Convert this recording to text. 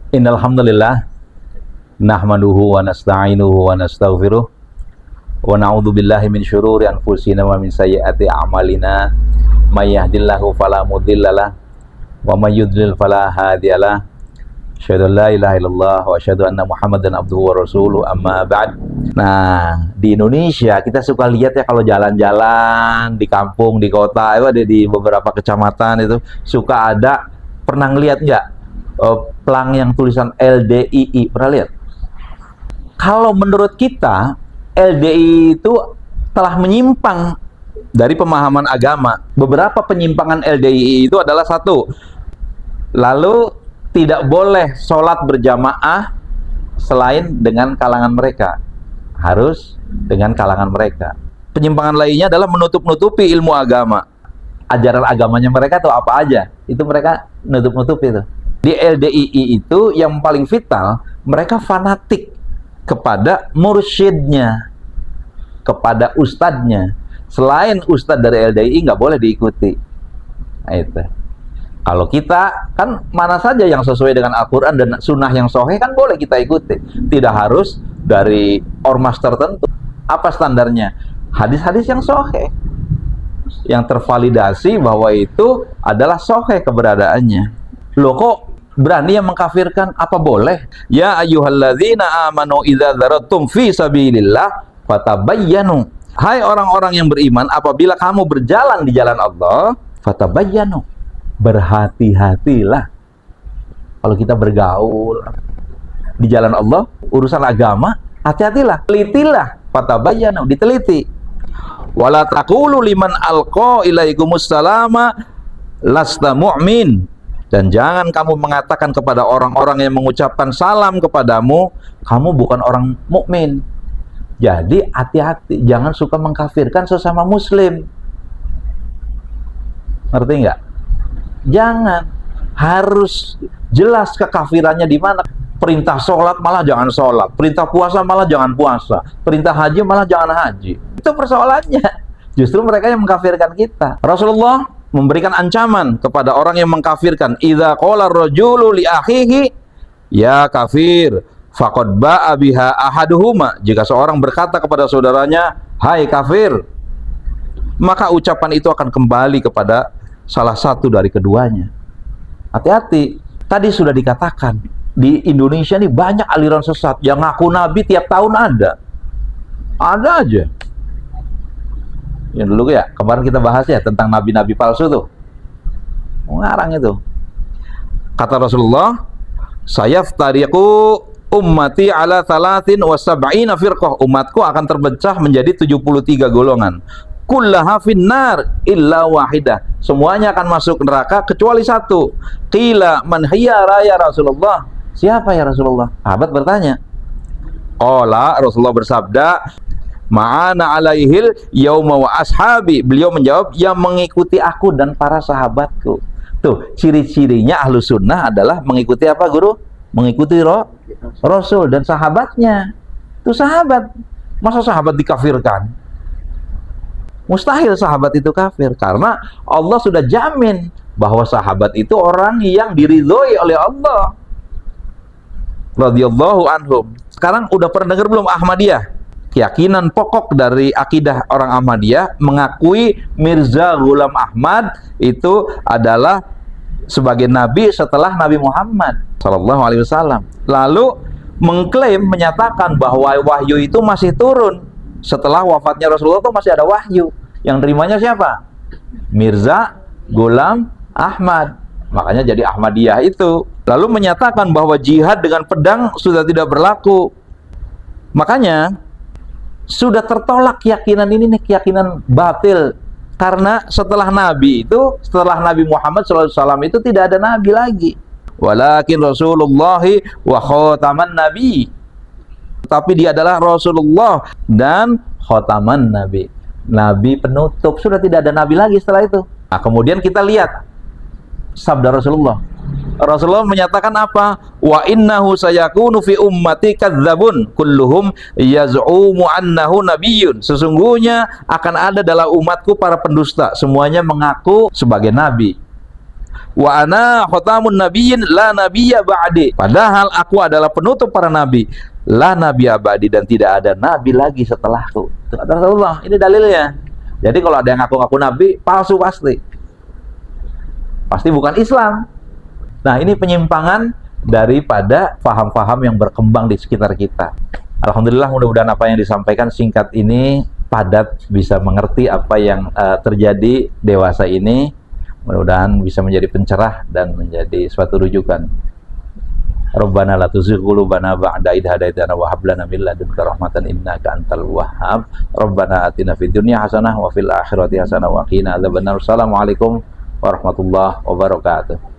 Innal hamdalillah nahmaduhu wa nasta'inuhu wa nastaghfiruh wa na'udzu billahi min syururi anfusina wa min sayyiati a'malina may yahdihillahu fala mudhillalah wa may yudlil fala hadiyalah. Asyhadu an la ilaha illallah wa asyhadu anna Muhammadan abduhu wa rasuluh, amma ba'd. Nah, di Indonesia kita suka lihat ya, kalau jalan-jalan di kampung, di kota, itu ada di beberapa kecamatan itu suka ada, pernah ngeliat nggak pelang yang tulisan LDII? Pernah lihat? Kalau menurut kita, LDII itu telah menyimpang dari pemahaman agama. Beberapa penyimpangan LDII itu adalah: satu, lalu tidak boleh sholat berjamaah selain dengan kalangan mereka, harus dengan kalangan mereka. Penyimpangan lainnya adalah menutup-nutupi ilmu agama. Ajaran agamanya mereka tuh apa aja, itu mereka nutup-nutupi itu. Di LDII itu yang paling vital, mereka fanatik kepada mursyidnya, kepada ustadznya. Selain ustadz dari LDII nggak boleh diikuti. Nah, itu. Kalau kita kan mana saja yang sesuai dengan Al-Quran dan sunnah yang sahih kan boleh kita ikuti. Tidak harus dari ormas tertentu. Apa standarnya? Hadis-hadis yang sahih, yang tervalidasi bahwa itu adalah sahih keberadaannya. Loh, kok berani yang mengkafirkan? Apa boleh? Ya ayyuhalladzina amanu idza dzaratum fi sabilillah fatabayyanu. Hai orang-orang yang beriman, apabila kamu berjalan di jalan Allah, fatabayyanu, berhati-hatilah. Kalau kita bergaul di jalan Allah, urusan agama, hati-hatilah, telitilah, fatabayyanu, diteliti. Wala taqulu liman alqa ilaikumus salama lasta mu'min. Dan jangan kamu mengatakan kepada orang-orang yang mengucapkan salam kepadamu, kamu bukan orang mukmin. Jadi hati-hati, jangan suka mengkafirkan sesama muslim. Ngerti nggak? Jangan, harus jelas kekafirannya di mana. Perintah sholat malah jangan sholat, perintah puasa malah jangan puasa, perintah haji malah jangan haji. Itu persoalannya. Justru mereka yang mengkafirkan kita. Rasulullah memberikan ancaman kepada orang yang mengkafirkan. Idza qala ar-rajulu li akhihi ya kafir faqad ba'a biha ahaduhuma. Jika seorang berkata kepada saudaranya, hai kafir, maka ucapan itu akan kembali kepada salah satu dari keduanya. Hati-hati. Tadi sudah dikatakan, di Indonesia nih banyak aliran sesat yang ngaku nabi tiap tahun ada aja. Ya dulu ya, kemarin kita bahas ya tentang nabi-nabi palsu tuh. Ngarang itu. Kata Rasulullah, sayaftariqu ummati ala 73 firqah. Umatku akan terpecah menjadi 73 golongan. Kullaha finnar illa wahidah. Semuanya akan masuk neraka kecuali satu. Qila man hiya ya Rasulullah? Siapa ya Rasulullah? Sahabat bertanya. Qala, Rasulullah bersabda, ma'ana alaihil yauma wa ashabi. Beliau menjawab, yang mengikuti aku dan para sahabatku. Tuh, ciri-cirinya ahlu sunnah adalah mengikuti apa, guru? Mengikuti Rasul dan sahabatnya. Tuh sahabat. Masa sahabat dikafirkan? Mustahil sahabat itu kafir, karena Allah sudah jamin bahwa sahabat itu orang yang diridhoi oleh Allah radhiyallahu anhum. Sekarang udah pernah dengar belum Ahmadiyah? Keyakinan pokok dari akidah orang Ahmadiyah mengakui Mirza Ghulam Ahmad itu adalah sebagai nabi setelah Nabi Muhammad sallallahu alaihi wasallam. Lalu mengklaim, menyatakan bahwa wahyu itu masih turun. Setelah wafatnya Rasulullah itu masih ada wahyu. Yang terimanya siapa? Mirza Ghulam Ahmad. Makanya jadi Ahmadiyah itu. Lalu menyatakan bahwa jihad dengan pedang sudah tidak berlaku. Makanya sudah tertolak keyakinan ini nih, keyakinan batil. Karena setelah Nabi itu, setelah Nabi Muhammad SAW itu tidak ada Nabi lagi. Walakin Rasulullahi wa khataman Nabi. Tapi dia adalah Rasulullah dan khataman Nabi. Nabi penutup. Sudah tidak ada Nabi lagi setelah itu. Nah, kemudian kita lihat sabda Rasulullah. Rasulullah menyatakan apa? Wa innahu sayakunu fi ummati kadzabun kulluhum yaz'umu annahu nabiyyun. Sesungguhnya akan ada dalam umatku para pendusta, semuanya mengaku sebagai nabi. wa ana khatamun nabiyyin la nabiyya ba'di. Padahal aku adalah penutup para nabi, la nabiyya ba'di, dan tidak ada nabi lagi setelahku. Itu kata Rasulullah. Ini dalilnya. Jadi kalau ada yang ngaku-ngaku nabi, palsu pasti. Pasti bukan Islam. Nah, ini penyimpangan daripada faham-faham yang berkembang di sekitar kita. Alhamdulillah, mudah-mudahan apa yang disampaikan singkat ini padat, bisa mengerti apa yang terjadi dewasa ini. Mudah-mudahan bisa menjadi pencerah dan menjadi suatu rujukan. Rabbana la tuzigh qulubana ba'da idh hadaitana wa hab lana min ladunka rahmatan innaka antal wahhab. Rabbana atina fid dunya hasanah wa fil akhirati hasanah wa qina adzabannar. Assalamualaikum warahmatullahi wabarakatuh.